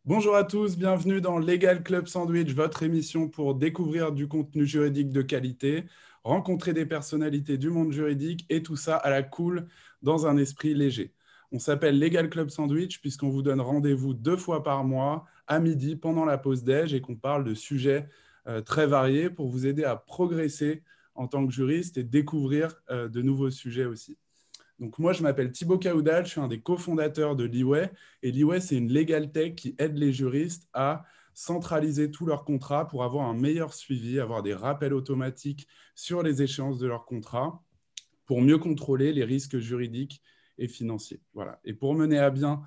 Bonjour à tous, bienvenue dans Legal Club Sandwich, votre émission pour découvrir du contenu juridique de qualité, rencontrer des personnalités du monde juridique et tout ça à la cool dans un esprit léger. On s'appelle Legal Club Sandwich puisqu'on vous donne rendez-vous 2 fois par mois à midi pendant la pause déj et qu'on parle de sujets très variés pour vous aider à progresser en tant que juriste et découvrir de nouveaux sujets aussi. Donc moi, je m'appelle Thibaut Caoudal, je suis un des cofondateurs de Leeway. Et Leeway, c'est une legal tech qui aide les juristes à centraliser tous leurs contrats pour avoir un meilleur suivi, avoir des rappels automatiques sur les échéances de leurs contrats, pour mieux contrôler les risques juridiques et financiers. Voilà. Et pour mener à bien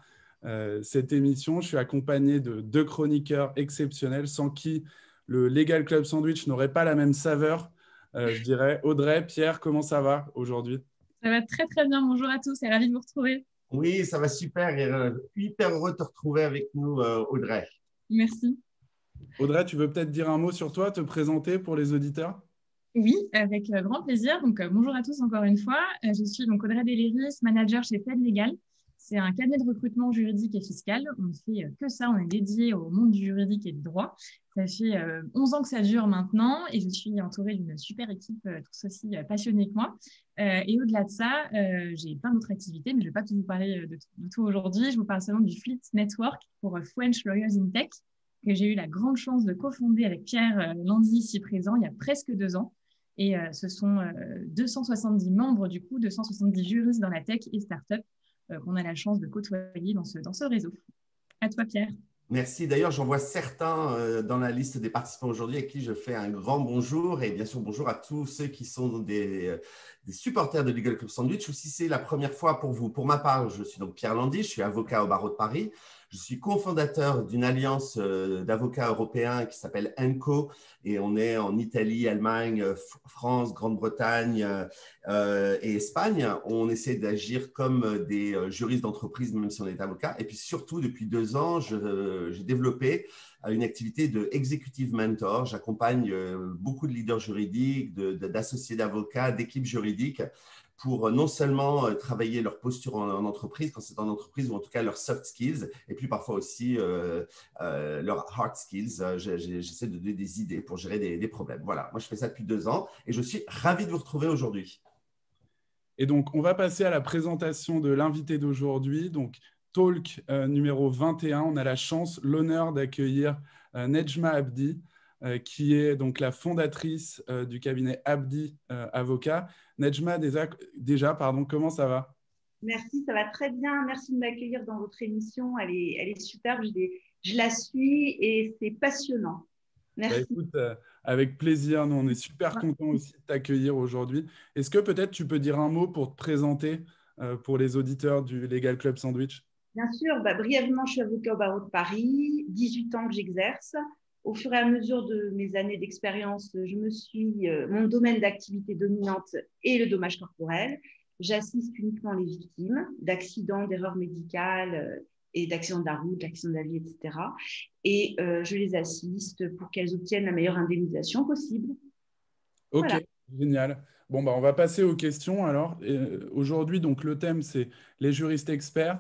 cette émission, je suis accompagné de 2 chroniqueurs exceptionnels sans qui le Legal Club Sandwich n'aurait pas la même saveur. Je dirais Audrey, Pierre, comment ça va aujourd'hui ? Ça va très très bien, bonjour à tous et ravi de vous retrouver. Oui, ça va super et hyper heureux de te retrouver avec nous, Audrey. Merci. Audrey, tu veux peut-être dire un mot sur toi, te présenter pour les auditeurs ? Oui, avec grand plaisir. Donc, bonjour à tous encore une fois. Je suis donc Audrey Deléris, manager chez Fed Legal. C'est un cabinet de recrutement juridique et fiscal. On ne fait que ça, on est dédié au monde du juridique et du droit. Ça fait 11 ans que ça dure maintenant et je suis entourée d'une super équipe, tous aussi passionnés que moi. Et au-delà de ça, j'ai plein d'autres activités, mais je ne vais pas tout vous parler de tout aujourd'hui. Je vous parle seulement du Fleet Network pour French Lawyers in Tech, que j'ai eu la grande chance de cofonder avec Pierre Landy, ici présent, il y a presque 2 ans. Et ce sont 270 membres, du coup, 270 juristes dans la tech et start-up qu'on a la chance de côtoyer dans ce réseau. À toi, Pierre. Merci. D'ailleurs, j'en vois certains dans la liste des participants aujourd'hui à qui je fais un grand bonjour. Et bien sûr, bonjour à tous ceux qui sont des supporters de Legal Club Sandwich ou si c'est la première fois pour vous. Pour ma part, je suis donc Pierre Landy, je suis avocat au barreau de Paris. Je suis cofondateur d'une alliance d'avocats européens qui s'appelle ENCO et on est en Italie, Allemagne, France, Grande-Bretagne et Espagne. On essaie d'agir comme des juristes d'entreprise même si on est avocat. Et puis surtout, depuis 2 ans, j'ai développé une activité de executive mentor. J'accompagne beaucoup de leaders juridiques, d'associés d'avocats, d'équipes juridiques pour non seulement travailler leur posture en entreprise, quand c'est en entreprise, ou en tout cas leurs soft skills, et puis parfois aussi leurs hard skills. J'essaie de donner des idées pour gérer des problèmes. Voilà, moi je fais ça depuis 2 ans et je suis ravi de vous retrouver aujourd'hui. Et donc, on va passer à la présentation de l'invité d'aujourd'hui. Donc, Talk numéro 21, on a la chance, l'honneur d'accueillir Nejma Abdi, qui est donc la fondatrice du cabinet Abdi Avocat. Nejma, déjà, comment ça va ? Merci, ça va très bien. Merci de m'accueillir dans votre émission. Elle est superbe. Je la suis et c'est passionnant. Merci. Bah, écoute, avec plaisir. Nous, on est super contents aussi de t'accueillir aujourd'hui. Est-ce que peut-être tu peux dire un mot pour te présenter pour les auditeurs du Legal Club Sandwich ? Bien sûr, brièvement, je suis avocat au barreau de Paris, 18 ans que j'exerce. Au fur et à mesure de mes années d'expérience, mon domaine d'activité dominante est le dommage corporel. J'assiste uniquement les victimes d'accidents, d'erreurs médicales et d'accidents de la route, d'accidents de la vie, etc. Et je les assiste pour qu'elles obtiennent la meilleure indemnisation possible. Ok, voilà. Génial. Bon, on va passer aux questions alors. Aujourd'hui, donc, le thème, c'est les juristes experts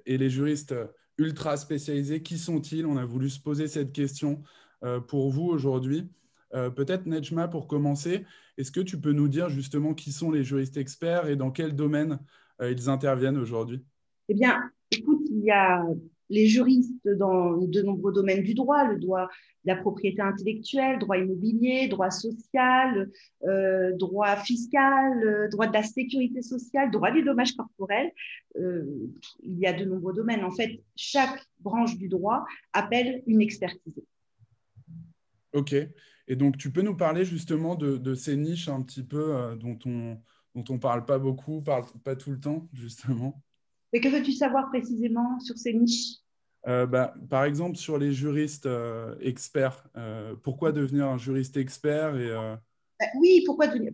et les juristes ultra spécialisés. Qui sont-ils ? On a voulu se poser cette question pour vous aujourd'hui. Peut-être, Nejma, pour commencer, est-ce que tu peux nous dire justement qui sont les juristes experts et dans quel domaine ils interviennent aujourd'hui ? Eh bien, écoute, il y a les juristes dans de nombreux domaines du droit, le droit de la propriété intellectuelle, droit immobilier, droit social, droit fiscal, droit de la sécurité sociale, droit des dommages corporels. Il y a de nombreux domaines. En fait, chaque branche du droit appelle une expertise. Ok. Et donc, tu peux nous parler justement de ces niches un petit peu dont on parle pas beaucoup, pas tout le temps, justement. Mais que veux-tu savoir précisément sur ces niches ? Par exemple, sur les juristes experts, pourquoi devenir un juriste expert Oui, pourquoi devenir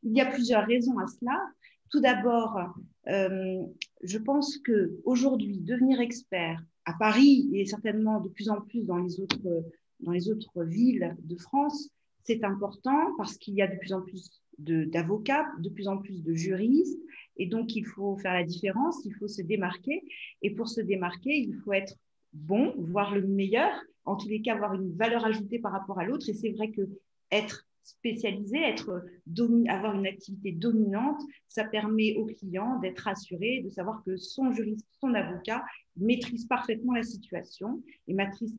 il y a plusieurs raisons à cela. Tout d'abord, je pense qu'aujourd'hui, devenir expert à Paris et certainement de plus en plus dans les autres villes de France, c'est important parce qu'il y a de plus en plus d'avocats, de plus en plus de juristes, et donc il faut faire la différence, il faut se démarquer, et pour se démarquer, il faut être bon, voire le meilleur, en tous les cas avoir une valeur ajoutée par rapport à l'autre, et c'est vrai que être spécialisé, avoir une activité dominante, ça permet au client d'être rassuré, de savoir que son juriste, son avocat maîtrise parfaitement la situation et maîtrise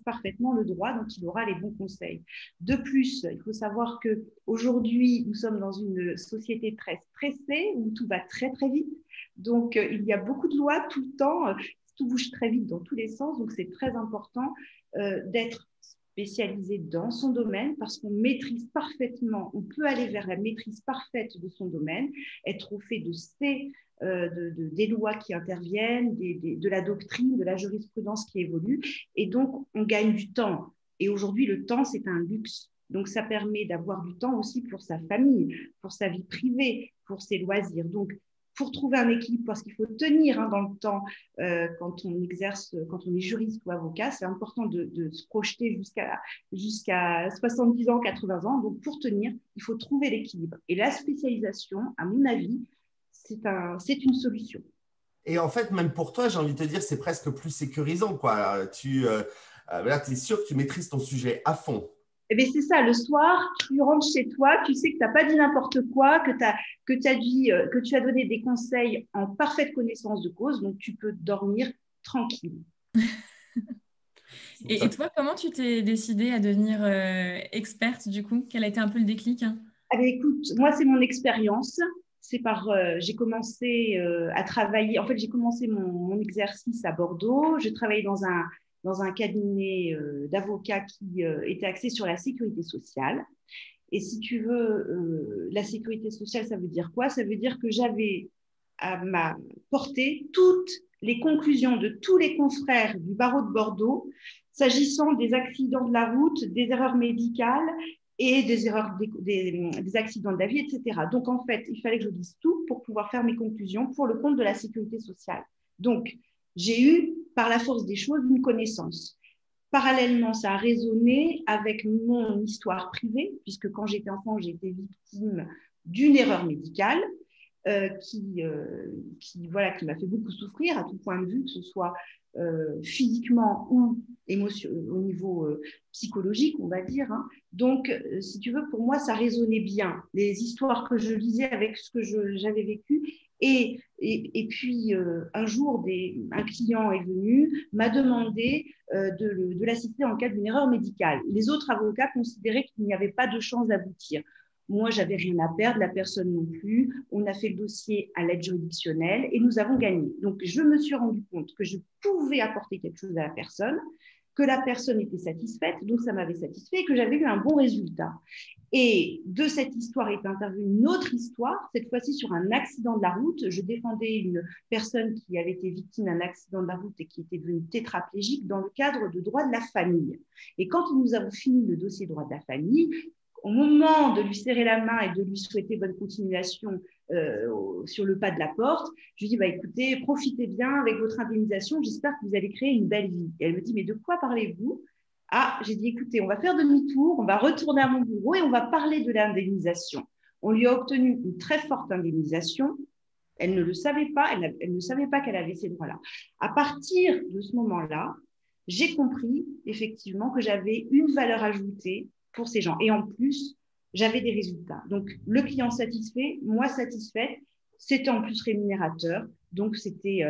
parfaitement le droit, donc il aura les bons conseils. De plus, il faut savoir qu'aujourd'hui, nous sommes dans une société très stressée où tout va très très vite. Donc, il y a beaucoup de lois tout le temps, tout bouge très vite dans tous les sens, donc c'est très important d'être spécialisé dans son domaine parce qu'on maîtrise parfaitement, on peut aller vers la maîtrise parfaite de son domaine, être au fait des lois qui interviennent, de la doctrine, de la jurisprudence qui évolue, et donc on gagne du temps. Et aujourd'hui, le temps, c'est un luxe. Donc, ça permet d'avoir du temps aussi pour sa famille, pour sa vie privée, pour ses loisirs. Donc, pour trouver un équilibre, parce qu'il faut tenir dans le temps quand on exerce, quand on est juriste ou avocat, c'est important de se projeter jusqu'à 70 ans, 80 ans. Donc, pour tenir, il faut trouver l'équilibre. Et la spécialisation, à mon avis, c'est une solution. Et en fait, même pour toi, j'ai envie de te dire, c'est presque plus sécurisant, quoi. Tu es sûr que tu maîtrises ton sujet à fond. Eh bien, c'est ça, le soir, tu rentres chez toi, tu sais que tu n'as pas dit n'importe quoi, que tu as donné des conseils en parfaite connaissance de cause, donc tu peux dormir tranquille. Et toi, comment tu t'es décidée à devenir experte du coup? Quel a été un peu le déclic? Ah bien, écoute, moi, c'est mon expérience. J'ai commencé à travailler, en fait, j'ai commencé mon exercice à Bordeaux. J'ai travaillé dans un cabinet d'avocats qui était axé sur la sécurité sociale. Et si tu veux, la sécurité sociale, ça veut dire quoi? Ça veut dire que j'avais à ma portée toutes les conclusions de tous les confrères du barreau de Bordeaux s'agissant des accidents de la route, des erreurs médicales et des accidents de la vie, etc. Donc, en fait, il fallait que je dise tout pour pouvoir faire mes conclusions pour le compte de la sécurité sociale. Donc, j'ai eu, par la force des choses, une connaissance. Parallèlement, ça a résonné avec mon histoire privée, puisque quand j'étais enfant, j'ai été victime d'une erreur médicale qui m'a fait beaucoup souffrir à tout point de vue, que ce soit physiquement ou au niveau psychologique, on va dire. Donc, si tu veux, pour moi, ça résonnait bien. Les histoires que je lisais avec ce que j'avais vécu. Et puis, un jour, un client est venu, m'a demandé de l'assister en cas d'une erreur médicale. Les autres avocats considéraient qu'il n'y avait pas de chance d'aboutir. Moi, j'avais rien à perdre, la personne non plus. On a fait le dossier à l'aide juridictionnelle et nous avons gagné. Donc, je me suis rendu compte que je pouvais apporter quelque chose à la personne, que la personne était satisfaite, donc ça m'avait satisfait et que j'avais eu un bon résultat. Et de cette histoire est intervenue une autre histoire, cette fois-ci sur un accident de la route. Je défendais une personne qui avait été victime d'un accident de la route et qui était devenue tétraplégique dans le cadre de droit de la famille. Et quand nous avons fini le dossier droit de la famille, au moment de lui serrer la main et de lui souhaiter bonne continuation sur le pas de la porte, je lui dis, écoutez, profitez bien avec votre indemnisation, j'espère que vous allez créer une belle vie. Et elle me dit, mais de quoi parlez-vous? Ah, j'ai dit, écoutez, on va faire demi-tour, on va retourner à mon bureau et on va parler de l'indemnisation. On lui a obtenu une très forte indemnisation. Elle ne le savait pas, elle ne savait pas qu'elle avait ces droits-là. À partir de ce moment-là, j'ai compris effectivement que j'avais une valeur ajoutée pour ces gens. Et en plus, j'avais des résultats. Donc, le client satisfait, moi satisfaite, c'était en plus rémunérateur, donc c'était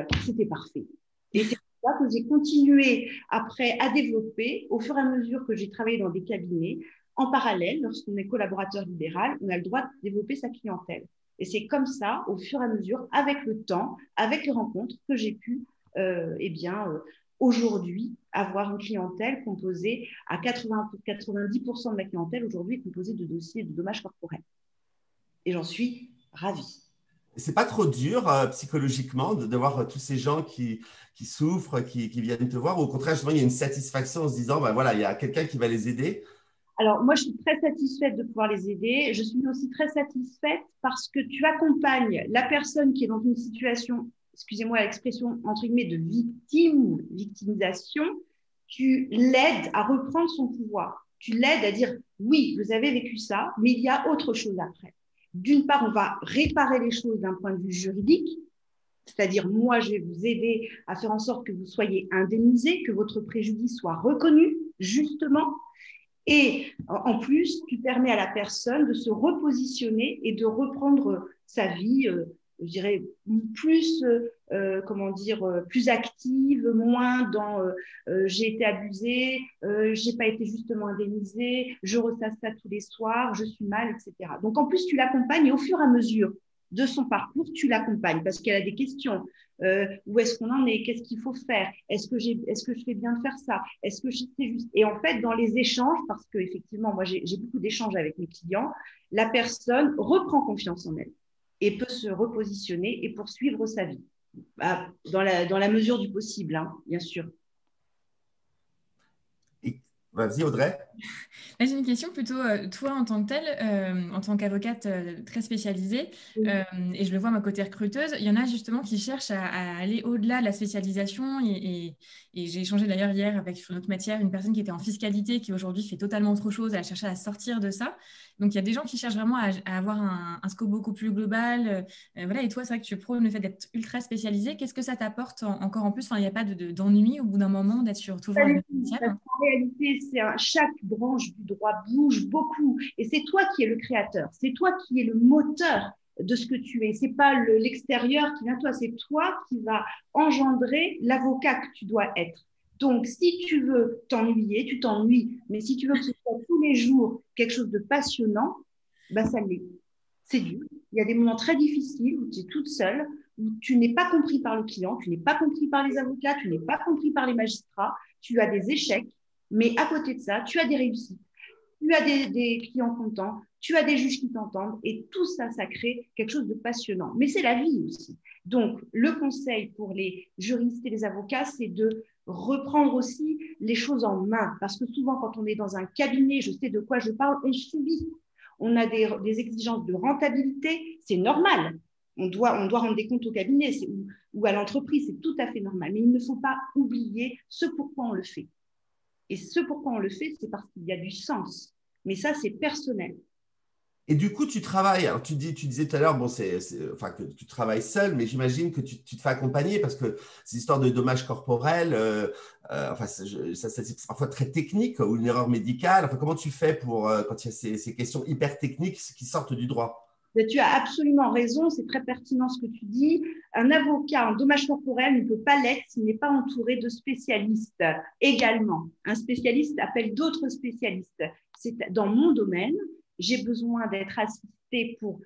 parfait. Et c'est pour ça que j'ai continué après à développer au fur et à mesure que j'ai travaillé dans des cabinets. En parallèle, lorsqu'on est collaborateur libéral, on a le droit de développer sa clientèle. Et c'est comme ça, au fur et à mesure, avec le temps, avec les rencontres, que j'ai pu aujourd'hui avoir une clientèle composée à 90% de ma clientèle aujourd'hui est composée de dossiers de dommages corporels. Et j'en suis ravie. c'est pas trop dur psychologiquement de voir tous ces gens qui souffrent, qui viennent te voir, ou au contraire, justement, il y a une satisfaction en se disant, ben voilà, il y a quelqu'un qui va les aider. Alors, moi, je suis très satisfaite de pouvoir les aider. Je suis aussi très satisfaite parce que tu accompagnes la personne qui est dans une situation, excusez-moi l'expression, entre guillemets, de victimisation. Tu l'aides à reprendre son pouvoir. Tu l'aides à dire, oui, vous avez vécu ça, mais il y a autre chose après. D'une part, on va réparer les choses d'un point de vue juridique, c'est-à-dire, moi, je vais vous aider à faire en sorte que vous soyez indemnisé, que votre préjudice soit reconnu, justement. Et en plus, tu permets à la personne de se repositionner et de reprendre sa vie, je dirais, plus, plus active, moins dans j'ai été abusée, j'ai pas été justement indemnisée, je ressasse ça tous les soirs, je suis mal, etc. Donc, en plus, tu l'accompagnes et au fur et à mesure de son parcours, tu l'accompagnes parce qu'elle a des questions. Où est-ce qu'on en est? Qu'est-ce qu'il faut faire? Est-ce que je fais bien de faire ça? Est-ce que c'est juste? Et en fait, dans les échanges, parce que effectivement, moi, j'ai beaucoup d'échanges avec mes clients, la personne reprend confiance en elle et peut se repositionner et poursuivre sa vie. Dans la mesure du possible, hein, bien sûr. Vas-y, Audrey. Là, j'ai une question plutôt, toi en tant que telle, en tant qu'avocate très spécialisée, et je le vois à ma côté recruteuse, il y en a justement qui cherchent à aller au-delà de la spécialisation. Et j'ai échangé d'ailleurs hier avec, sur notre matière, une personne qui était en fiscalité, qui aujourd'hui fait totalement autre chose, elle a cherché à sortir de ça. Donc, il y a des gens qui cherchent vraiment à avoir un scope beaucoup plus global. Voilà. Et toi, c'est vrai que tu prônes le fait d'être ultra spécialisé. Qu'est-ce que ça t'apporte encore en plus? Enfin, il n'y a pas d'ennui au bout d'un moment d'être toujours la même matière? En réalité, chaque branche du droit bouge beaucoup et c'est toi qui es le créateur, c'est toi qui es le moteur de ce que tu es. C'est pas l'extérieur qui vient à toi, c'est toi qui va engendrer l'avocat que tu dois être. Donc, si tu veux t'ennuyer, tu t'ennuies. Mais si tu veux que ce soit tous les jours quelque chose de passionnant, ben ça l'est. C'est dur. Il y a des moments très difficiles où tu es toute seule, où tu n'es pas compris par le client, tu n'es pas compris par les avocats, tu n'es pas compris par les magistrats, tu as des échecs, mais à côté de ça, tu as des réussites, tu as des clients contents, tu as des juges qui t'entendent, et tout ça, ça crée quelque chose de passionnant. Mais c'est la vie aussi. Donc, le conseil pour les juristes et les avocats, c'est de reprendre aussi les choses en main, parce que souvent, quand on est dans un cabinet, je sais de quoi je parle, on subit. On a des exigences de rentabilité, c'est normal. On doit rendre des comptes au cabinet ou à l'entreprise, c'est tout à fait normal. Mais il ne faut pas oublier ce pourquoi on le fait. Et ce pourquoi on le fait, c'est parce qu'il y a du sens. Mais ça, c'est personnel. Et du coup, tu travailles, alors tu disais tout à l'heure, bon, enfin, que tu travailles seul, mais j'imagine que tu te fais accompagner parce que ces histoires de dommages corporels, enfin, c'est parfois très technique ou une erreur médicale. Enfin, comment tu fais quand il y a ces questions hyper techniques qui sortent du droit? Tu as absolument raison, c'est très pertinent ce que tu dis. Un avocat en dommages corporels ne peut pas l'être s'il n'est pas entouré de spécialistes également. Un spécialiste appelle d'autres spécialistes. C'est dans mon domaine, j'ai besoin d'être assistée pour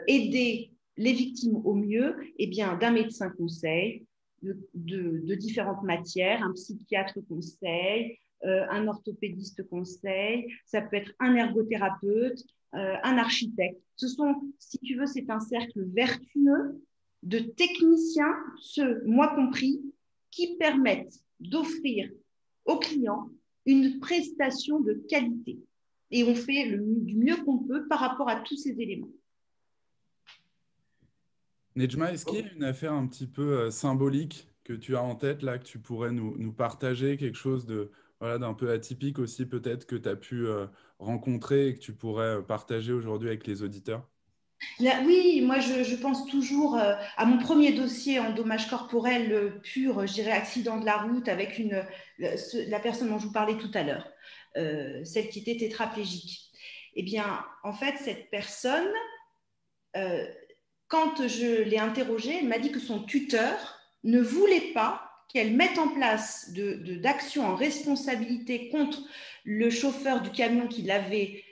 aider les victimes au mieux, eh bien, d'un médecin conseil, de différentes matières, un psychiatre conseil, un orthopédiste conseil, ça peut être un ergothérapeute, un architecte. Si tu veux, c'est un cercle vertueux de techniciens, moi compris, qui permettent d'offrir aux clients une prestation de qualité. Et on fait du mieux qu'on peut par rapport à tous ces éléments. Nejma, est-ce qu'il y a une affaire un petit peu symbolique que tu as en tête là, que tu pourrais nous partager, quelque chose d'un peu atypique aussi peut-être que tu as pu rencontrer et que tu pourrais partager aujourd'hui avec les auditeurs? Oui, moi je pense toujours à mon premier dossier en dommages corporels pur, je dirais accident de la route avec la personne dont je vous parlais tout à l'heure, celle qui était tétraplégique. Eh bien, en fait, cette personne, quand je l'ai interrogée, elle m'a dit que son tuteur ne voulait pas qu'elle mette en place d'actions en responsabilité contre le chauffeur du camion qui l'avait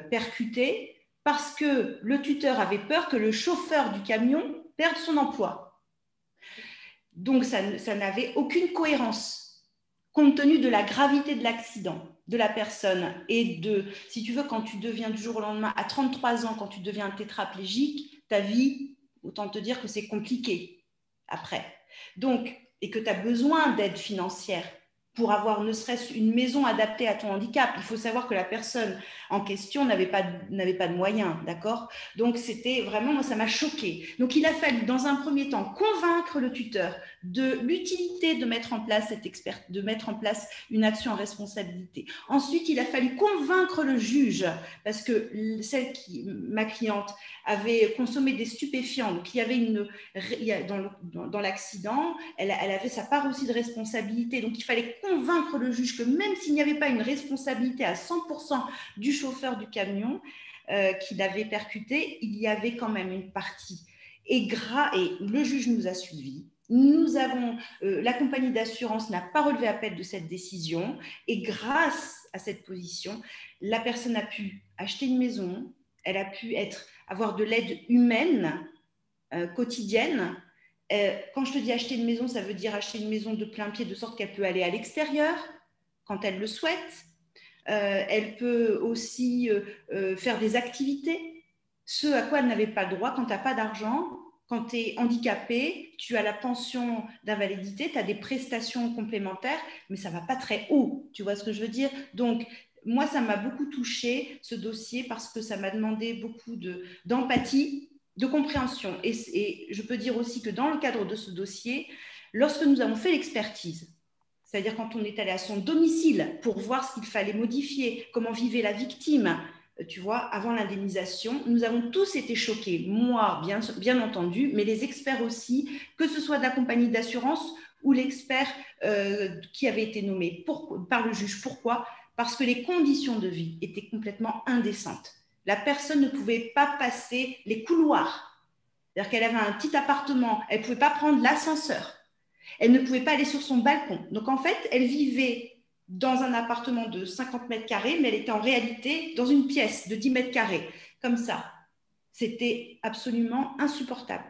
percuté, parce que le tuteur avait peur que le chauffeur du camion perde son emploi. Donc, ça n'avait aucune cohérence, compte tenu de la gravité de l'accident de la personne et si tu veux, quand tu deviens du jour au lendemain, à 33 ans, quand tu deviens tétraplégique, ta vie autant te dire que c'est compliqué après. Donc, et que tu as besoin d'aide financière pour avoir ne serait-ce une maison adaptée à ton handicap. Il faut savoir que la personne en question n'avait pas de moyens, d'accord? Donc, c'était vraiment, moi, ça m'a choquée. Donc, il a fallu, dans un premier temps, convaincre le tuteur de l'utilité de mettre en place de mettre en place une action en responsabilité. Ensuite, il a fallu convaincre le juge, parce que ma cliente, avait consommé des stupéfiants. Donc, il y avait dans l'accident, elle avait sa part aussi de responsabilité. Donc, il fallait convaincre le juge que même s'il n'y avait pas une responsabilité à 100% du chauffeur du camion qui l'avait percuté, il y avait quand même une partie. Et le juge nous a suivis. La compagnie d'assurance n'a pas relevé appel de cette décision. Et grâce à cette position, la personne a pu acheter une maison, elle a pu avoir de l'aide humaine quotidienne. Quand je te dis acheter une maison, ça veut dire acheter une maison de plein pied, de sorte qu'elle peut aller à l'extérieur quand elle le souhaite. Elle peut aussi faire des activités, ce à quoi elle n'avait pas le droit quand tu n'as pas d'argent. Quand tu es handicapé, tu as la pension d'invalidité, tu as des prestations complémentaires, mais ça ne va pas très haut. Tu vois ce que je veux dire? Donc, moi, ça m'a beaucoup touchée, ce dossier, parce que ça m'a demandé beaucoup d'empathie, de compréhension. Et je peux dire aussi que dans le cadre de ce dossier, lorsque nous avons fait l'expertise, c'est-à-dire quand on est allé à son domicile pour voir ce qu'il fallait modifier, comment vivait la victime, tu vois, avant l'indemnisation, nous avons tous été choqués. Moi, bien entendu, mais les experts aussi, que ce soit de la compagnie d'assurance ou l'expert qui avait été nommé par le juge. Pourquoi? Parce que les conditions de vie étaient complètement indécentes. La personne ne pouvait pas passer les couloirs. C'est-à-dire qu'elle avait un petit appartement, elle ne pouvait pas prendre l'ascenseur. Elle ne pouvait pas aller sur son balcon. Donc, en fait, elle vivait dans un appartement de 50 mètres carrés, mais elle était en réalité dans une pièce de 10 mètres carrés, comme ça. C'était absolument insupportable.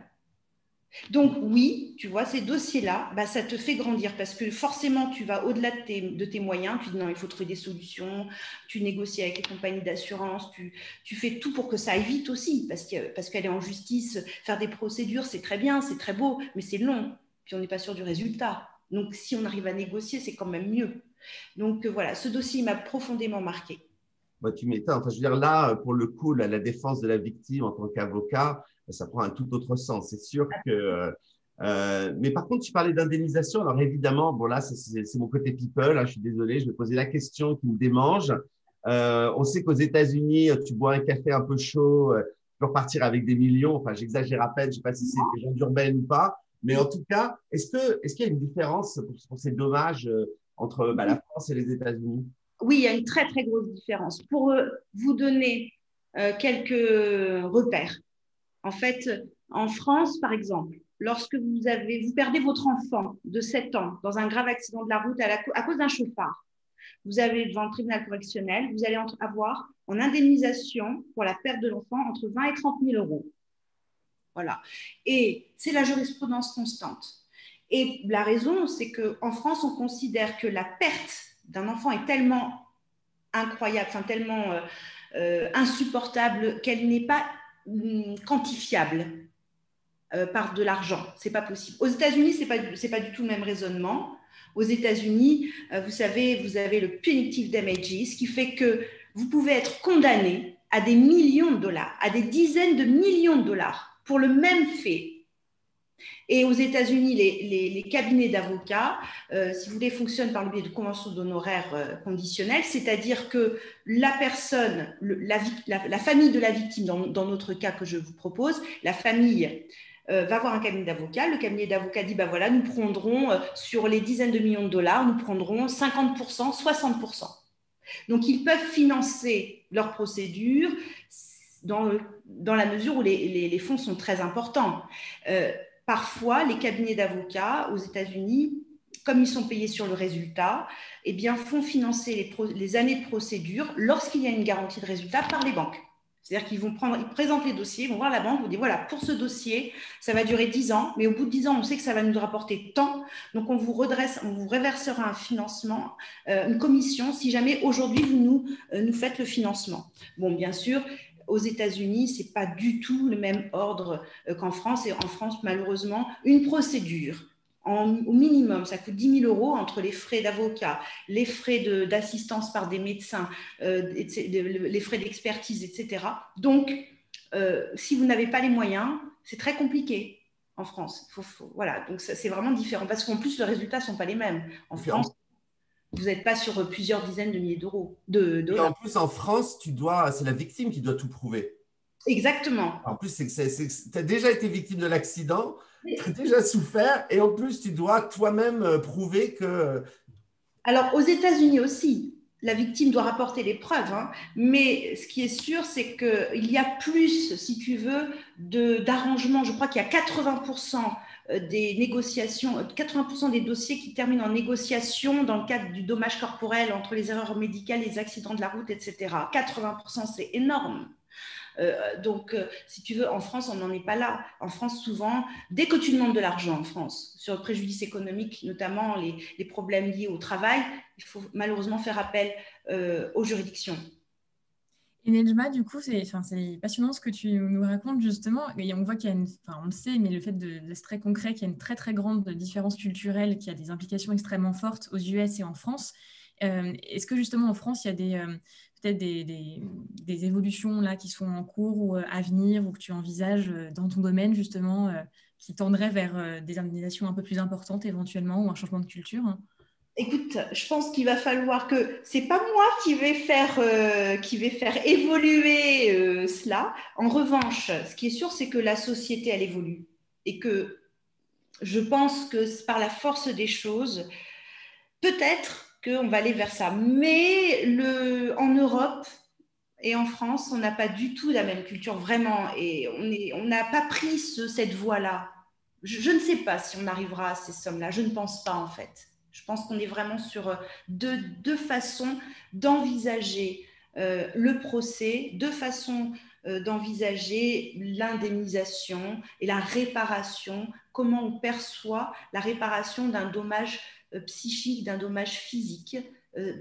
Donc, oui, tu vois, ces dossiers-là, ça te fait grandir parce que forcément, tu vas au-delà de tes moyens. Tu dis non, il faut trouver des solutions. Tu négocies avec les compagnies d'assurance. Tu fais tout pour que ça aille vite aussi parce qu'elle est en justice. Faire des procédures, c'est très bien, c'est très beau, mais c'est long. Puis on n'est pas sûr du résultat. Donc, si on arrive à négocier, c'est quand même mieux. Donc, voilà, ce dossier m'a profondément marqué. Tu m'étonnes. Enfin, je veux dire, là, pour le coup, la défense de la victime en tant qu'avocat, ça prend un tout autre sens. C'est sûr que… mais par contre, tu parlais d'indemnisation. Alors, évidemment, bon, là, c'est mon côté people. Hein, je suis désolé, je vais poser la question qui me démange. On sait qu'aux États-Unis, tu bois un café un peu chaud, tu peux repartir avec des millions. Enfin, j'exagère à peine. Je ne sais pas si c'est des gens urbaines ou pas. Mais en tout cas, est-ce qu'il y a une différence pour ces dommages entre la France et les États-Unis? Oui, il y a une très, très grosse différence. Pour vous donner quelques repères, en fait, en France, par exemple, lorsque vous perdez votre enfant de 7 ans dans un grave accident de la route à cause d'un chauffard, vous avez devant le tribunal correctionnel, vous allez avoir en indemnisation pour la perte de l'enfant entre 20 et 30 000 euros. Voilà. Et c'est la jurisprudence constante. Et la raison, c'est qu'en France, on considère que la perte d'un enfant est tellement incroyable, enfin tellement insupportable qu'elle n'est pas quantifiable par de l'argent. C'est pas possible. Aux États-Unis, c'est pas du tout le même raisonnement. Aux États-Unis, vous savez, vous avez le punitive damages, qui fait que vous pouvez être condamné à des millions de dollars, à des dizaines de millions de dollars pour le même fait. Et aux États-Unis, les cabinets d'avocats, si vous voulez, fonctionnent par le biais de conventions d'honoraires conditionnelles, c'est-à-dire que la personne, la famille de la victime, dans notre cas que je vous propose, la famille va voir un cabinet d'avocats. Le cabinet d'avocats dit, voilà, nous prendrons sur les dizaines de millions de dollars, nous prendrons 50%, 60%. Donc, ils peuvent financer leur procédure dans la mesure où les fonds sont très importants. Parfois, les cabinets d'avocats aux États-Unis, comme ils sont payés sur le résultat, font financer les années de procédure lorsqu'il y a une garantie de résultat par les banques. C'est-à-dire qu'ils présentent les dossiers, ils vont voir la banque, ils vont dire voilà, pour ce dossier, ça va durer 10 ans, mais au bout de 10 ans, on sait que ça va nous rapporter tant, donc on vous réversera un financement, une commission, si jamais aujourd'hui vous nous faites le financement. Bon, bien sûr, aux États-Unis, ce n'est pas du tout le même ordre qu'en France. Et en France, malheureusement, une procédure, au minimum, ça coûte 10 000 € entre les frais d'avocat, les frais d'assistance par des médecins, les frais d'expertise, etc. Donc, si vous n'avez pas les moyens, c'est très compliqué en France. Voilà, donc c'est vraiment différent parce qu'en plus, les résultats ne sont pas les mêmes. En France, vous n'êtes pas sur plusieurs dizaines de milliers d'euros. Et en plus, en France, c'est la victime qui doit tout prouver. Exactement. En plus, tu as déjà été victime de l'accident, tu as déjà souffert, et en plus, tu dois toi-même prouver que… Alors, aux États-Unis aussi, la victime doit rapporter les preuves, hein, mais ce qui est sûr, c'est qu'il y a plus, si tu veux, d'arrangements. Je crois qu'il y a 80% des négociations, 80% des dossiers qui terminent en négociation dans le cadre du dommage corporel entre les erreurs médicales, les accidents de la route, etc. 80%, c'est énorme. Donc, si tu veux, en France, on n'en est pas là. En France, souvent, dès que tu demandes de l'argent en France, sur le préjudice économique, notamment les problèmes liés au travail, il faut malheureusement faire appel aux juridictions. Et Nejma, du coup, c'est passionnant ce que tu nous racontes justement. Et on voit qu'il y a on le sait, mais le fait c'est très concret, qu'il y a une très très grande différence culturelle, qui a des implications extrêmement fortes aux US et en France. Est-ce que justement en France, il y a peut-être des évolutions là qui sont en cours ou à venir, ou que tu envisages dans ton domaine justement, qui tendraient vers des indemnisations un peu plus importantes éventuellement, ou un changement de culture, hein? Écoute, je pense qu'il va falloir que c'est pas moi qui vais faire évoluer cela. En revanche, ce qui est sûr, c'est que la société, elle évolue et que je pense que par la force des choses, peut-être qu'on va aller vers ça. Mais en Europe et en France, on n'a pas du tout la même culture, vraiment. Et on n'a pas pris cette voie-là. Je ne sais pas si on arrivera à ces sommes-là. Je ne pense pas, en fait. Je pense qu'on est vraiment sur deux façons d'envisager le procès, deux façons d'envisager l'indemnisation et la réparation, comment on perçoit la réparation d'un dommage psychique, d'un dommage physique.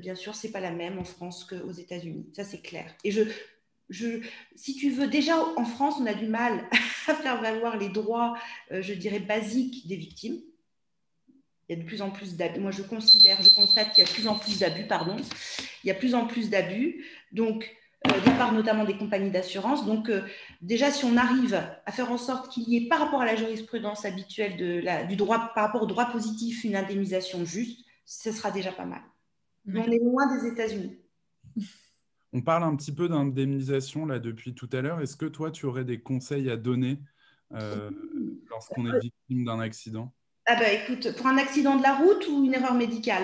Bien sûr, ce n'est pas la même en France qu'aux États-Unis, ça c'est clair. Et si tu veux, déjà en France, on a du mal à faire valoir les droits, je dirais, basiques des victimes. Il y a de plus en plus d'abus. Moi, je constate qu'il y a de plus en plus d'abus, pardon. Il y a de plus en plus d'abus, donc de part notamment des compagnies d'assurance. Donc, déjà, si on arrive à faire en sorte qu'il y ait, par rapport à la jurisprudence habituelle du droit, par rapport au droit positif, une indemnisation juste, ce sera déjà pas mal. Mais on est loin des États-Unis. On parle un petit peu d'indemnisation là depuis tout à l'heure. Est-ce que toi, tu aurais des conseils à donner lorsqu'on est victime d'un accident? Ah bah écoute, pour un accident de la route ou une erreur médicale,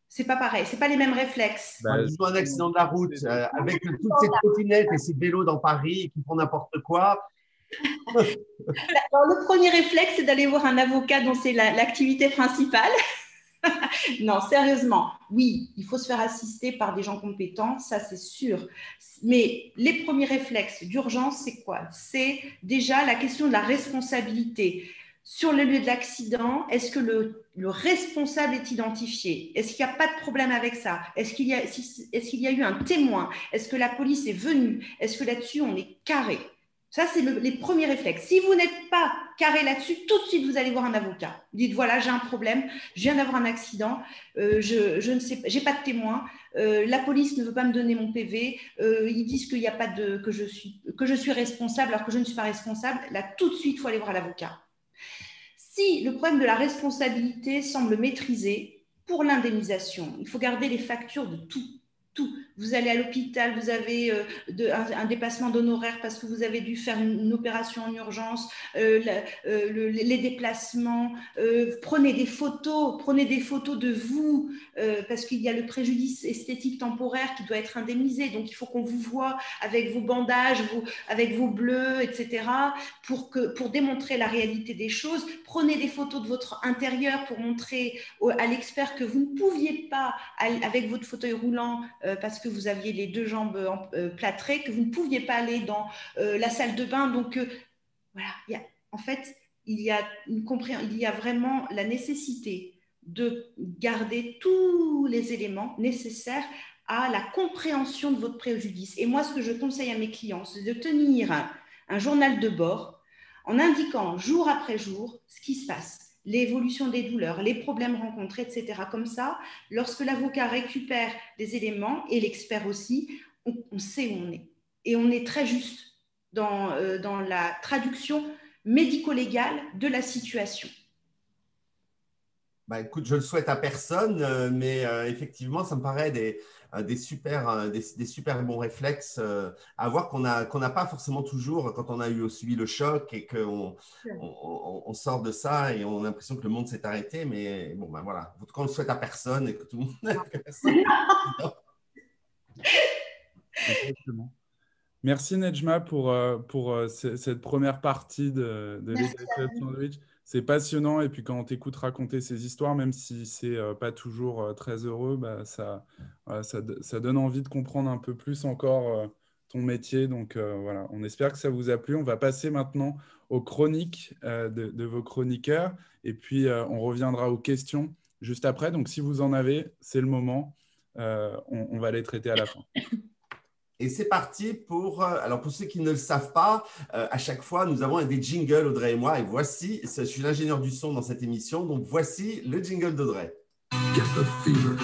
c'est pas pareil, c'est pas les mêmes réflexes. Disons un accident de la route avec toutes ces trottinettes et ces vélos dans Paris qui font n'importe quoi. Alors, le premier réflexe, c'est d'aller voir un avocat dont c'est l'activité principale. Non, sérieusement, oui, il faut se faire assister par des gens compétents, ça c'est sûr. Mais les premiers réflexes d'urgence, c'est quoi? C'est déjà la question de la responsabilité. Sur le lieu de l'accident, est-ce que le responsable est identifié? Est-ce qu'il n'y a pas de problème avec ça? Est-ce qu'il y a eu un témoin? Est-ce que la police est venue? Est-ce que là-dessus, on est carré? Ça, c'est les premiers réflexes. Si vous n'êtes pas carré là-dessus, tout de suite, vous allez voir un avocat. Vous dites, voilà, j'ai un problème, je viens d'avoir un accident, je ne sais, j'ai pas de témoin, la police ne veut pas me donner mon PV, ils disent qu'il n'y a pas que je suis responsable alors que je ne suis pas responsable. Là, tout de suite, il faut aller voir l'avocat. Si le problème de la responsabilité semble maîtrisé, pour l'indemnisation, il faut garder les factures de tout. Vous allez à l'hôpital, vous avez un dépassement d'honoraires parce que vous avez dû faire une opération en urgence, les déplacements, prenez des photos de vous parce qu'il y a le préjudice esthétique temporaire qui doit être indemnisé. Donc, il faut qu'on vous voit avec vos bandages, avec vos bleus, etc. pour démontrer la réalité des choses. Prenez des photos de votre intérieur pour montrer à l'expert que vous ne pouviez pas, avec votre fauteuil roulant, parce que vous aviez les deux jambes plâtrées, que vous ne pouviez pas aller dans la salle de bain. Donc, voilà, en fait, il y a vraiment la nécessité de garder tous les éléments nécessaires à la compréhension de votre préjudice. Et moi, ce que je conseille à mes clients, c'est de tenir un journal de bord en indiquant jour après jour ce qui se passe, l'évolution des douleurs, les problèmes rencontrés, etc. Comme ça, lorsque l'avocat récupère des éléments, et l'expert aussi, on sait où on est. Et on est très juste dans la traduction médico-légale de la situation. Bah, écoute, je le souhaite à personne, mais effectivement, ça me paraît des super bons réflexes à avoir qu'on n'a pas forcément toujours quand on a subi le choc et qu'on sort de ça et on a l'impression que le monde s'est arrêté. Mais bon, ben voilà. En tout cas, on le souhaite à personne et que tout le monde. Exactement. Merci Nejma pour cette première partie de Legal Club Sandwich. C'est passionnant et puis quand on t'écoute raconter ces histoires, même si c'est pas toujours très heureux, bah, ça donne envie de comprendre un peu plus encore ton métier. Donc voilà, on espère que ça vous a plu. On va passer maintenant aux chroniques de vos chroniqueurs et puis on reviendra aux questions juste après. Donc si vous en avez, c'est le moment. On va les traiter à la fin. Et c'est parti alors pour ceux qui ne le savent pas, à chaque fois, nous avons des jingles, Audrey et moi. Et voici, je suis l'ingénieur du son dans cette émission, donc voici le jingle d'Audrey. Get the fever.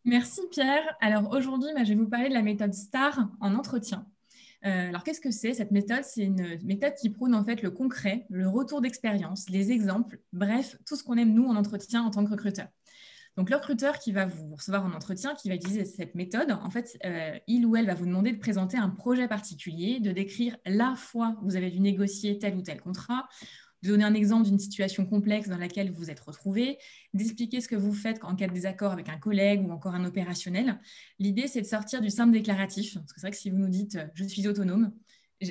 Merci Pierre. Alors aujourd'hui, je vais vous parler de la méthode STAR en entretien. Alors qu'est-ce que c'est cette méthode? C'est une méthode qui prône en fait le concret, le retour d'expérience, les exemples, bref, tout ce qu'on aime nous en entretien en tant que recruteur. Donc le recruteur qui va vous recevoir en entretien, qui va utiliser cette méthode, en fait, il ou elle va vous demander de présenter un projet particulier, de décrire la fois où vous avez dû négocier tel ou tel contrat, de donner un exemple d'une situation complexe dans laquelle vous vous êtes retrouvé, d'expliquer ce que vous faites en cas de désaccord avec un collègue ou encore un opérationnel. L'idée, c'est de sortir du simple déclaratif. Parce que c'est vrai que si vous nous dites « je suis autonome »,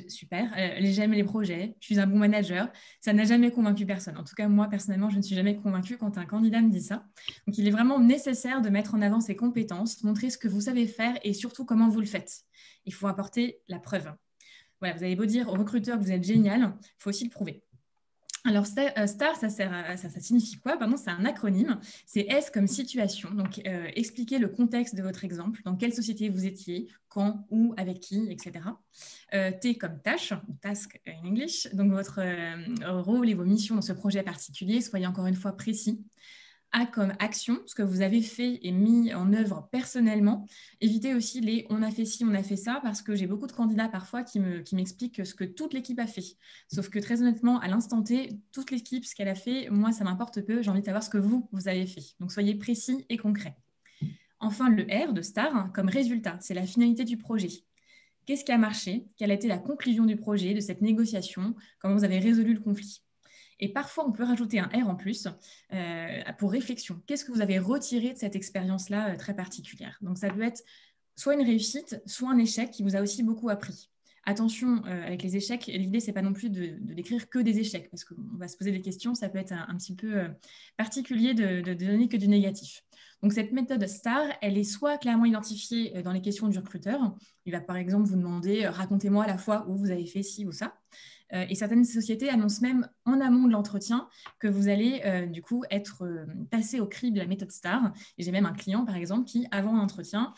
super, j'aime les projets, je suis un bon manager, ça n'a jamais convaincu personne. En tout cas, moi, personnellement, je ne suis jamais convaincue quand un candidat me dit ça. Donc, il est vraiment nécessaire de mettre en avant ses compétences, montrer ce que vous savez faire et surtout comment vous le faites. Il faut apporter la preuve. Voilà, vous avez beau dire au recruteur que vous êtes génial, il faut aussi le prouver. Alors, STAR, ça signifie quoi? Pardon, c'est un acronyme. C'est S comme situation. Donc, expliquez le contexte de votre exemple, dans quelle société vous étiez, quand, où, avec qui, etc. T comme tâche, task in English. Donc, votre rôle et vos missions dans ce projet particulier, soyez encore une fois précis. A comme action, ce que vous avez fait et mis en œuvre personnellement. Évitez aussi les « on a fait ci, on a fait ça » parce que j'ai beaucoup de candidats parfois qui m'expliquent ce que toute l'équipe a fait. Sauf que très honnêtement, à l'instant T, toute l'équipe, ce qu'elle a fait, moi, ça m'importe peu. J'ai envie de savoir ce que vous avez fait. Donc, soyez précis et concret. Enfin, le R de STAR comme résultat, c'est la finalité du projet. Qu'est-ce qui a marché? Quelle a été la conclusion du projet, de cette négociation? Comment vous avez résolu le conflit? Et parfois, on peut rajouter un R en plus pour réflexion. Qu'est-ce que vous avez retiré de cette expérience-là très particulière? Donc, ça peut être soit une réussite, soit un échec qui vous a aussi beaucoup appris. Attention, avec les échecs, l'idée, ce n'est pas non plus de décrire que des échecs, parce qu'on va se poser des questions, ça peut être un petit peu particulier de donner que du négatif. Donc, cette méthode STAR, elle est soit clairement identifiée dans les questions du recruteur. Il va par exemple vous demander « racontez-moi la fois où vous avez fait ci ou ça ». Et certaines sociétés annoncent même en amont de l'entretien que vous allez du coup être passé au crible de la méthode STAR. Et j'ai même un client, par exemple, qui, avant l'entretien,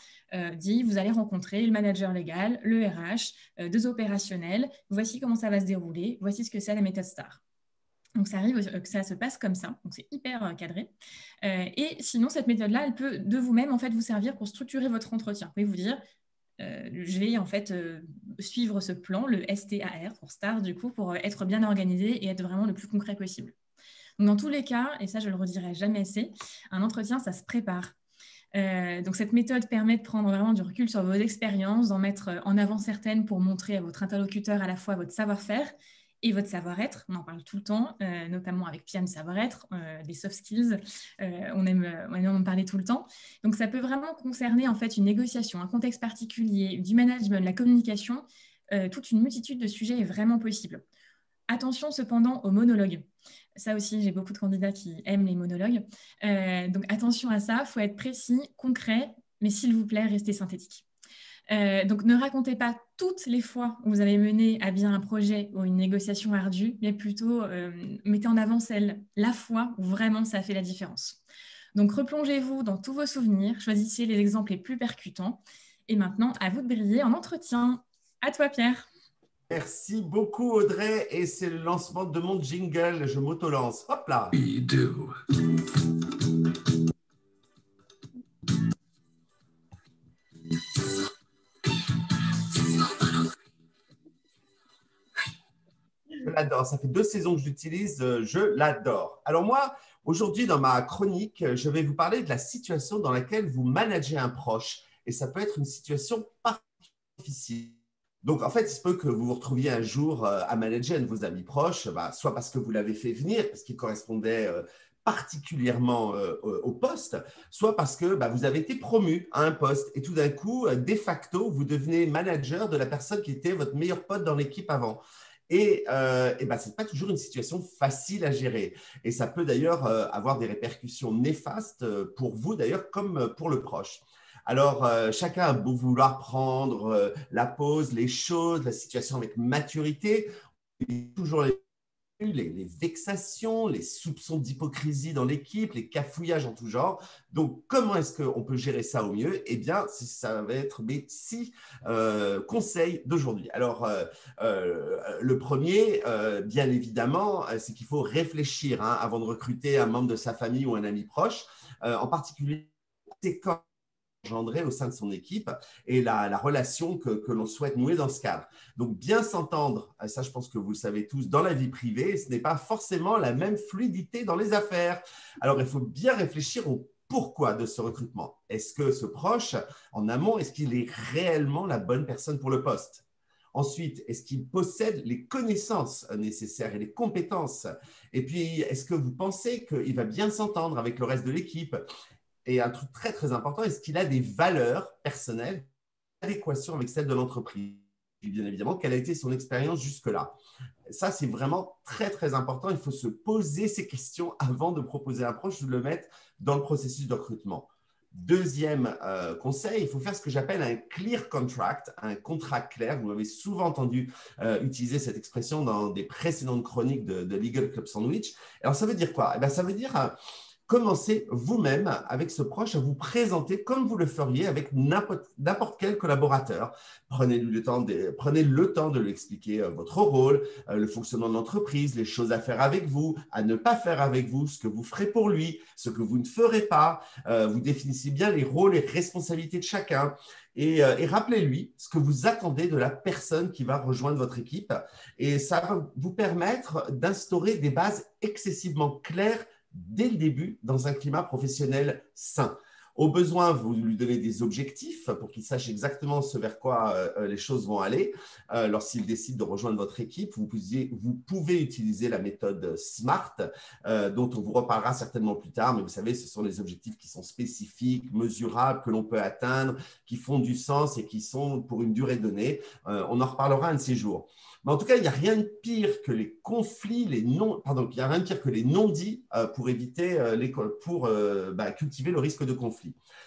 dit « vous allez rencontrer le manager légal, le RH, deux opérationnels, voici comment ça va se dérouler, voici ce que c'est la méthode STAR ». Donc, ça arrive que ça se passe comme ça. Donc, c'est hyper cadré. Et sinon, cette méthode-là, elle peut de vous-même en fait, vous servir pour structurer votre entretien. Vous pouvez vous dire je vais en fait suivre ce plan, le STAR pour STAR, du coup, pour être bien organisé et être vraiment le plus concret possible. Donc, dans tous les cas, et ça, je le redirai jamais assez, un entretien, ça se prépare. Donc, cette méthode permet de prendre vraiment du recul sur vos expériences, d'en mettre en avant certaines pour montrer à votre interlocuteur à la fois votre savoir-faire et votre savoir-être. On en parle tout le temps, notamment avec Pierre, le savoir-être, des soft skills. On aime en parler tout le temps. Donc, ça peut vraiment concerner en fait une négociation, un contexte particulier, du management, la communication. Toute une multitude de sujets est vraiment possible. Attention cependant aux monologues. Ça aussi, j'ai beaucoup de candidats qui aiment les monologues. Donc, attention à ça. Il faut être précis, concret, mais s'il vous plaît, restez synthétique. Donc, ne racontez pas toutes les fois où vous avez mené à bien un projet ou une négociation ardue, mais plutôt mettez en avant la fois où vraiment ça a fait la différence. Donc, replongez-vous dans tous vos souvenirs, choisissez les exemples les plus percutants. Et maintenant, à vous de briller en entretien. À toi, Pierre. Merci beaucoup, Audrey. Et c'est le lancement de mon jingle. Je m'auto-lance. Hop là. Je l'adore. Ça fait 2 saisons que je l'utilise. Je l'adore. Alors moi, aujourd'hui, dans ma chronique, je vais vous parler de la situation dans laquelle vous managez un proche. Et ça peut être une situation particulièrement difficile. Donc, en fait, il se peut que vous vous retrouviez un jour à manager un de vos amis proches, soit parce que vous l'avez fait venir, parce qu'il correspondait particulièrement au poste, soit parce que vous avez été promu à un poste et tout d'un coup, de facto, vous devenez manager de la personne qui était votre meilleur pote dans l'équipe avant. Et ce n'est pas toujours une situation facile à gérer. Et ça peut d'ailleurs avoir des répercussions néfastes pour vous, d'ailleurs, comme pour le proche. Alors, chacun a beau vouloir prendre la pause, les choses, la situation avec maturité, il y a toujours les vexations, les soupçons d'hypocrisie dans l'équipe, les cafouillages en tout genre. Donc, comment est-ce qu'on peut gérer ça au mieux? Eh bien, ça va être mes 6 conseils d'aujourd'hui. Alors, le premier, bien évidemment, c'est qu'il faut réfléchir avant de recruter un membre de sa famille ou un ami proche, en particulier c'est quand engendrer au sein de son équipe et la relation que l'on souhaite nouer dans ce cadre. Donc, bien s'entendre, ça je pense que vous le savez tous, dans la vie privée, ce n'est pas forcément la même fluidité dans les affaires. Alors, il faut bien réfléchir au pourquoi de ce recrutement. Est-ce que ce proche, en amont, est-ce qu'il est réellement la bonne personne pour le poste? Ensuite, est-ce qu'il possède les connaissances nécessaires et les compétences? Et puis, est-ce que vous pensez qu'il va bien s'entendre avec le reste de l'équipe? Et un truc très, très important, est-ce qu'il a des valeurs personnelles en adéquation avec celles de l'entreprise? Et bien évidemment, quelle a été son expérience jusque-là? Ça, c'est vraiment très, très important. Il faut se poser ces questions avant de proposer un proche ou de le mettre dans le processus de recrutement. Deuxième conseil, il faut faire ce que j'appelle un clear contract, un contrat clair. Vous m'avez souvent entendu utiliser cette expression dans des précédentes chroniques de Legal Club Sandwich. Alors, ça veut dire quoi? Ça veut dire… Commencez vous-même avec ce proche à vous présenter comme vous le feriez avec n'importe quel collaborateur. Prenez le temps de lui expliquer votre rôle, le fonctionnement de l'entreprise, les choses à faire avec vous, à ne pas faire avec vous, ce que vous ferez pour lui, ce que vous ne ferez pas. Vous définissez bien les rôles et responsabilités de chacun. Et rappelez-lui ce que vous attendez de la personne qui va rejoindre votre équipe. Et ça va vous permettre d'instaurer des bases excessivement claires dès le début dans un climat professionnel sain. Au besoin, vous lui donnez des objectifs pour qu'il sache exactement ce vers quoi les choses vont aller. Lorsqu'il décide de rejoindre votre équipe, vous pouvez utiliser la méthode SMART, dont on vous reparlera certainement plus tard. Mais vous savez, ce sont les objectifs qui sont spécifiques, mesurables, que l'on peut atteindre, qui font du sens et qui sont pour une durée donnée. On en reparlera un de ces jours. Mais en tout cas, il n'y a rien de pire que les conflits, il n'y a rien de pire que les non-dits pour éviter, cultiver le risque de conflit.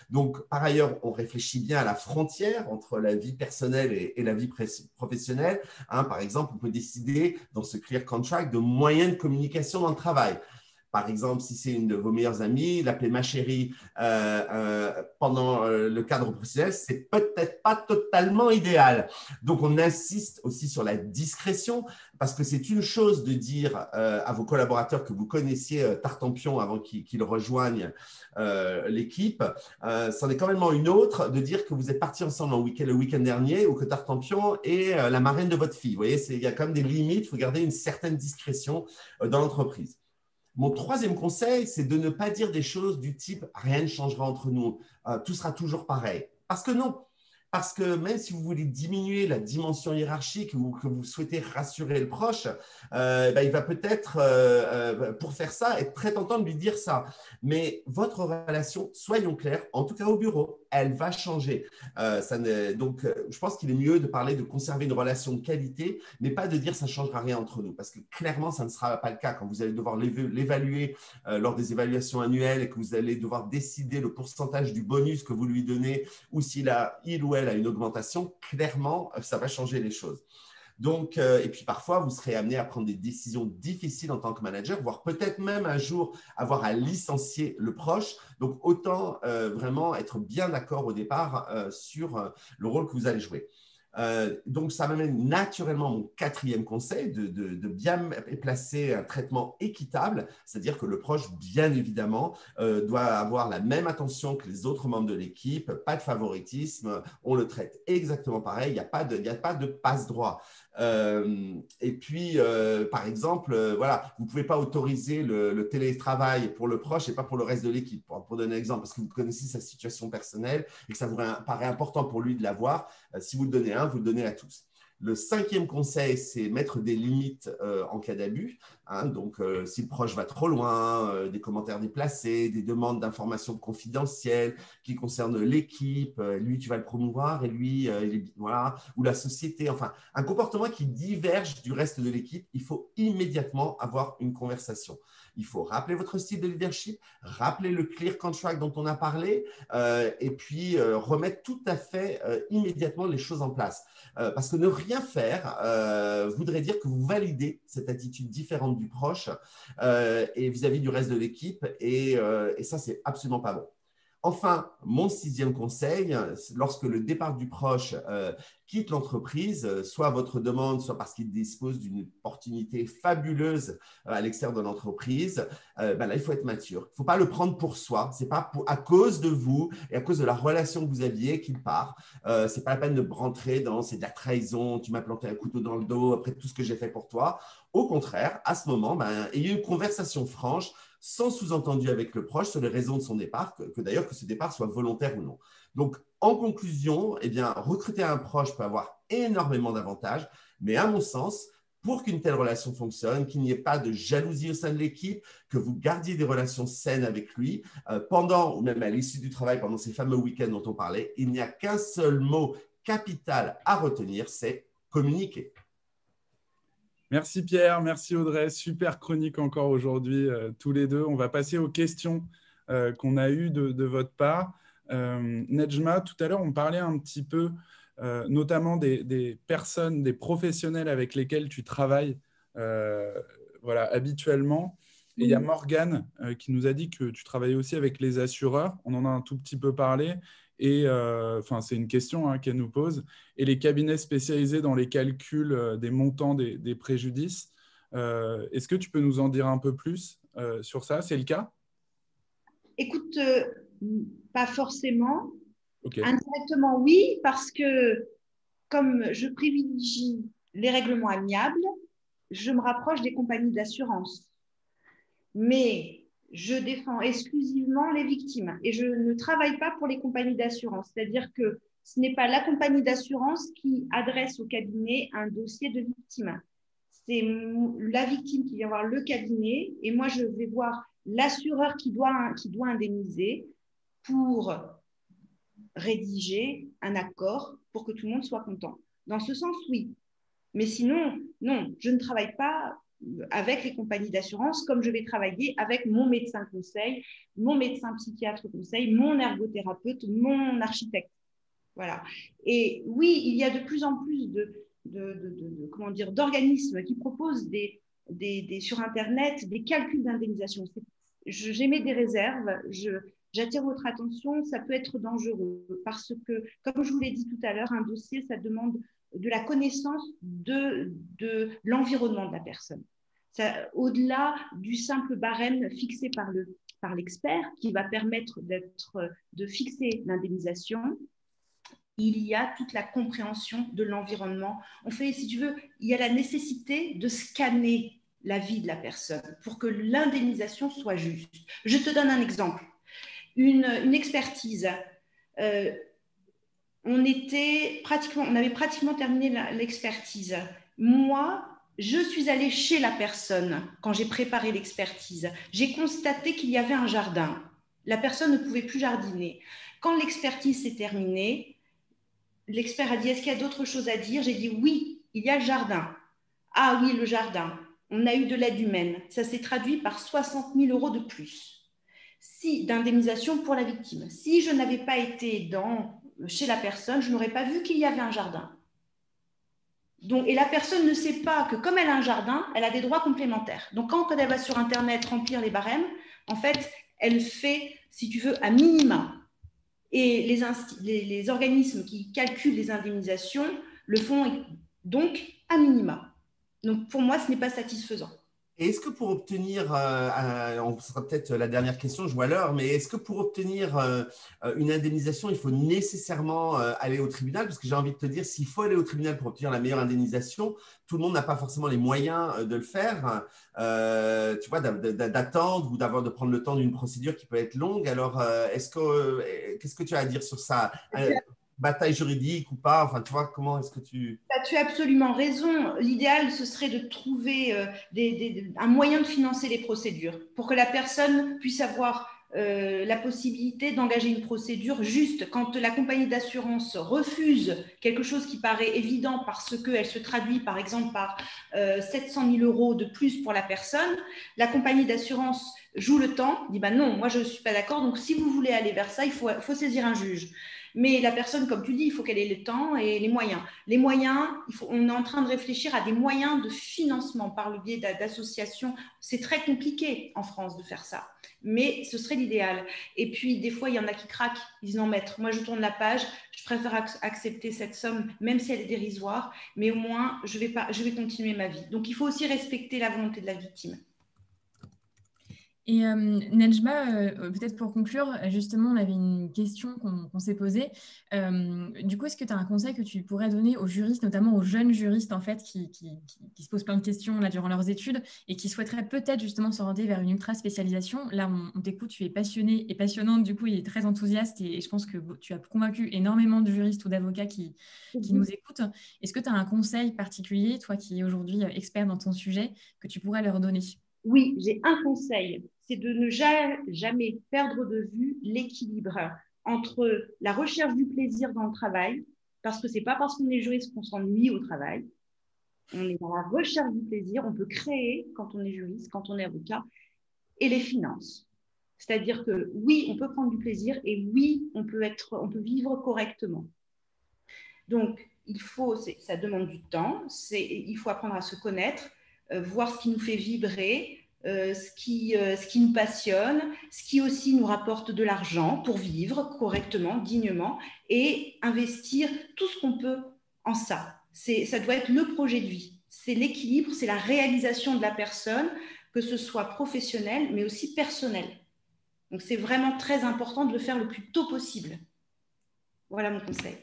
Donc, par ailleurs, on réfléchit bien à la frontière entre la vie personnelle et la vie professionnelle. Par exemple, on peut décider dans ce clear contract de moyens de communication dans le travail. Par exemple, si c'est une de vos meilleures amies, l'appeler ma chérie pendant le cadre professionnel, c'est peut-être pas totalement idéal. Donc, on insiste aussi sur la discrétion parce que c'est une chose de dire à vos collaborateurs que vous connaissiez Tartampion avant qu'ils rejoignent l'équipe. C'en est quand même une autre de dire que vous êtes partis ensemble le week-end dernier ou que Tartampion est la marraine de votre fille. Vous voyez, il y a quand même des limites. Il faut garder une certaine discrétion dans l'entreprise. Mon troisième conseil, c'est de ne pas dire des choses du type « rien ne changera entre nous, tout sera toujours pareil ». Parce que non, parce que même si vous voulez diminuer la dimension hiérarchique ou que vous souhaitez rassurer le proche, il va peut-être, pour faire ça, être très tentant de lui dire ça. Mais votre relation, soyons clairs, en tout cas au bureau, elle va changer. Donc, je pense qu'il est mieux de parler de conserver une relation de qualité, mais pas de dire ça ne changera rien entre nous. Parce que clairement, ça ne sera pas le cas quand vous allez devoir l'évaluer lors des évaluations annuelles et que vous allez devoir décider le pourcentage du bonus que vous lui donnez ou s'il ou elle, à une augmentation, clairement, ça va changer les choses. Donc, et puis parfois, vous serez amené à prendre des décisions difficiles en tant que manager, voire peut-être même un jour avoir à licencier le proche. Donc, autant vraiment être bien d'accord au départ sur le rôle que vous allez jouer. Donc, ça m'amène naturellement à mon quatrième conseil de bien placer un traitement équitable, c'est-à-dire que le proche, bien évidemment, doit avoir la même attention que les autres membres de l'équipe, pas de favoritisme, on le traite exactement pareil, il n'y a pas de passe-droit. Et puis, par exemple, voilà, vous ne pouvez pas autoriser le télétravail pour le proche et pas pour le reste de l'équipe, pour donner un exemple, parce que vous connaissez sa situation personnelle et que ça vous paraît important pour lui de l'avoir. Si vous le donnez à un, vous le donnez à tous. Le cinquième conseil, c'est mettre des limites en cas d'abus. Donc, si le proche va trop loin, des commentaires déplacés, des demandes d'informations confidentielles qui concernent l'équipe, lui, tu vas le promouvoir et lui, voilà, ou la société. Enfin, un comportement qui diverge du reste de l'équipe, il faut immédiatement avoir une conversation. Il faut rappeler votre style de leadership, rappeler le clear contract dont on a parlé et puis remettre tout à fait immédiatement les choses en place. Parce que ne rien faire voudrait dire que vous validez cette attitude différente du proche et vis-à-vis du reste de l'équipe et ça, c'est absolument pas bon. Enfin, mon sixième conseil, lorsque le départ du proche quitte l'entreprise, soit à votre demande, soit parce qu'il dispose d'une opportunité fabuleuse à l'extérieur de l'entreprise, là, il faut être mature. Il ne faut pas le prendre pour soi. Ce n'est pas à cause de vous et à cause de la relation que vous aviez qu'il part. Ce n'est pas la peine de rentrer dans « c'est de la trahison, tu m'as planté un couteau dans le dos après tout ce que j'ai fait pour toi ». Au contraire, à ce moment, ayez une conversation franche, sans sous-entendu avec le proche sur les raisons de son départ, que d'ailleurs que ce départ soit volontaire ou non. Donc, en conclusion, recruter un proche peut avoir énormément d'avantages, mais à mon sens, pour qu'une telle relation fonctionne, qu'il n'y ait pas de jalousie au sein de l'équipe, que vous gardiez des relations saines avec lui, pendant ou même à l'issue du travail, pendant ces fameux week-ends dont on parlait, il n'y a qu'un seul mot capital à retenir, c'est communiquer. Merci Pierre, merci Audrey. Super chronique encore aujourd'hui, tous les deux. On va passer aux questions qu'on a eues de votre part. Nejma, tout à l'heure, on parlait un petit peu, notamment des personnes, des professionnels avec lesquels tu travailles habituellement. Et il y a Morgane qui nous a dit que tu travaillais aussi avec les assureurs. On en a un tout petit peu parlé. Et c'est une question qu'elle nous pose. Et les cabinets spécialisés dans les calculs des montants des préjudices. Est-ce que tu peux nous en dire un peu plus sur ça? C'est le cas? Écoute, pas forcément. Okay. Indirectement, oui, parce que comme je privilégie les règlements amiables, je me rapproche des compagnies d'assurance. Mais je défends exclusivement les victimes et je ne travaille pas pour les compagnies d'assurance. C'est-à-dire que ce n'est pas la compagnie d'assurance qui adresse au cabinet un dossier de victime. C'est la victime qui vient voir le cabinet et moi, je vais voir l'assureur qui doit indemniser pour rédiger un accord pour que tout le monde soit content. Dans ce sens, oui. Mais sinon, non, je ne travaille pas avec les compagnies d'assurance comme je vais travailler avec mon médecin conseil, mon médecin psychiatre conseil, mon ergothérapeute, mon architecte. Voilà. Et oui, il y a de plus en plus d'organismes qui proposent sur Internet des calculs d'indemnisation. J'émets des réserves, j'attire votre attention, ça peut être dangereux parce que, comme je vous l'ai dit tout à l'heure, un dossier, ça demande de la connaissance de l'environnement de la personne. Au-delà du simple barème fixé par l'expert qui va permettre de fixer l'indemnisation, il y a toute la compréhension de l'environnement. On fait, si tu veux, il y a la nécessité de scanner la vie de la personne pour que l'indemnisation soit juste. Je te donne un exemple. Une expertise. On avait pratiquement terminé l'expertise. Moi, je suis allée chez la personne quand j'ai préparé l'expertise. J'ai constaté qu'il y avait un jardin. La personne ne pouvait plus jardiner. Quand l'expertise s'est terminée, l'expert a dit « Est-ce qu'il y a d'autres choses à dire ?» J'ai dit « Oui, il y a le jardin. » « Ah oui, le jardin. On a eu de l'aide humaine. Ça s'est traduit par 60 000 € de plus d'indemnisation pour la victime. Si je n'avais pas été dans chez la personne, je n'aurais pas vu qu'il y avait un jardin. Donc, et la personne ne sait pas que comme elle a un jardin, elle a des droits complémentaires. Donc, quand elle va sur Internet remplir les barèmes, en fait, elle fait, si tu veux, à minima. Et les organismes qui calculent les indemnisations le font donc à minima. Donc, pour moi, ce n'est pas satisfaisant. Et est-ce que pour obtenir, ce sera peut-être la dernière question, je vois l'heure, mais est-ce que pour obtenir une indemnisation, il faut nécessairement aller au tribunal? Parce que j'ai envie de te dire, s'il faut aller au tribunal pour obtenir la meilleure indemnisation, tout le monde n'a pas forcément les moyens de le faire, tu vois, d'attendre ou de prendre le temps d'une procédure qui peut être longue. Alors, qu'est-ce que tu as à dire sur ça? Bataille juridique ou pas? Enfin, tu vois, comment est-ce que tu… Tu as absolument raison. L'idéal, ce serait de trouver un moyen de financer les procédures pour que la personne puisse avoir la possibilité d'engager une procédure juste. Quand la compagnie d'assurance refuse quelque chose qui paraît évident parce qu'elle se traduit, par exemple, par 700 000 € de plus pour la personne, la compagnie d'assurance joue le temps, dit bah non, moi je ne suis pas d'accord, donc si vous voulez aller vers ça, il faut saisir un juge. Mais la personne, comme tu dis, il faut qu'elle ait le temps et les moyens. Les moyens, on est en train de réfléchir à des moyens de financement par le biais d'associations. C'est très compliqué en France de faire ça, mais ce serait l'idéal. Et puis, des fois, il y en a qui craquent. Ils disent non, maître, moi, je tourne la page, je préfère accepter cette somme, même si elle est dérisoire, mais au moins, je vais continuer ma vie. Donc, il faut aussi respecter la volonté de la victime. Et Nejma, peut-être pour conclure, justement, on avait une question qu'on s'est posée. Du coup, est-ce que tu as un conseil que tu pourrais donner aux juristes, notamment aux jeunes juristes, en fait, qui se posent plein de questions là, durant leurs études et qui souhaiteraient peut-être justement s'orienter vers une ultra-spécialisation? Là, on t'écoute, tu es passionnée et passionnante, du coup, il est très enthousiaste et je pense que tu as convaincu énormément de juristes ou d'avocats qui nous écoutent. Est-ce que tu as un conseil particulier, toi qui es aujourd'hui expert dans ton sujet, que tu pourrais leur donner? Oui, j'ai un conseil, c'est de ne jamais perdre de vue l'équilibre entre la recherche du plaisir dans le travail, parce que ce n'est pas parce qu'on est juriste qu'on s'ennuie au travail. On est dans la recherche du plaisir, on peut créer quand on est juriste, quand on est avocat, et les finances. C'est-à-dire que oui, on peut prendre du plaisir et oui, on peut vivre correctement. Donc, ça demande du temps, il faut apprendre à se connaître, voir ce qui nous fait vibrer, ce qui nous passionne, ce qui aussi nous rapporte de l'argent pour vivre correctement, dignement, et investir tout ce qu'on peut en ça. Ça doit être le projet de vie. C'est l'équilibre, c'est la réalisation de la personne, que ce soit professionnel, mais aussi personnel. Donc, c'est vraiment très important de le faire le plus tôt possible. Voilà mon conseil.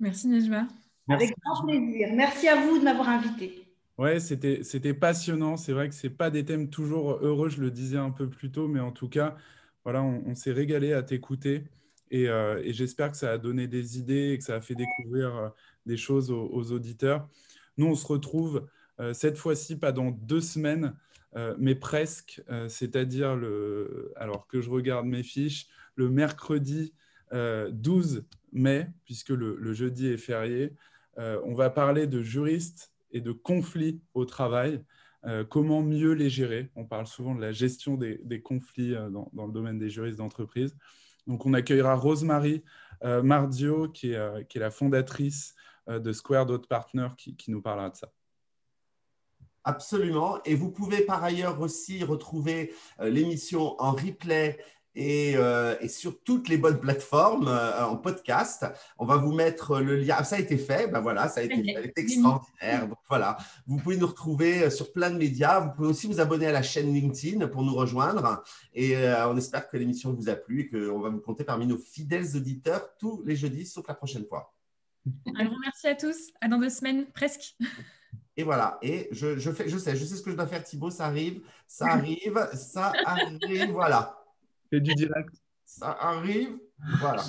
Merci Nejma. Avec grand plaisir. Merci à vous de m'avoir invité. Ouais, c'était passionnant. C'est vrai que ce n'est pas des thèmes toujours heureux, je le disais un peu plus tôt, mais en tout cas, voilà, on s'est régalé à t'écouter et j'espère que ça a donné des idées et que ça a fait découvrir des choses aux auditeurs. Nous, on se retrouve cette fois-ci pas dans 2 semaines, mais presque, c'est-à-dire, alors que je regarde mes fiches, le mercredi 12 mai, puisque le jeudi est férié. On va parler de juristes et de conflits au travail, comment mieux les gérer. On parle souvent de la gestion des conflits dans le domaine des juristes d'entreprise. Donc, on accueillera Rosemary Mardio, qui est la fondatrice de Square Dot Partner, qui nous parlera de ça. Absolument. Et vous pouvez par ailleurs aussi retrouver l'émission en replay et sur toutes les bonnes plateformes en podcast. On va vous mettre le lien. Ah, ça a été fait. Ben voilà, ça a été fait. C'est extraordinaire. Donc voilà, vous pouvez nous retrouver sur plein de médias. Vous pouvez aussi vous abonner à la chaîne LinkedIn pour nous rejoindre. Et on espère que l'émission vous a plu et qu'on va vous compter parmi nos fidèles auditeurs tous les jeudis, sauf la prochaine fois. Un grand merci à tous. À dans 2 semaines, presque. Et voilà, et je sais ce que je dois faire, Thibaut, ça arrive, voilà. C'est du direct. Ça arrive, voilà.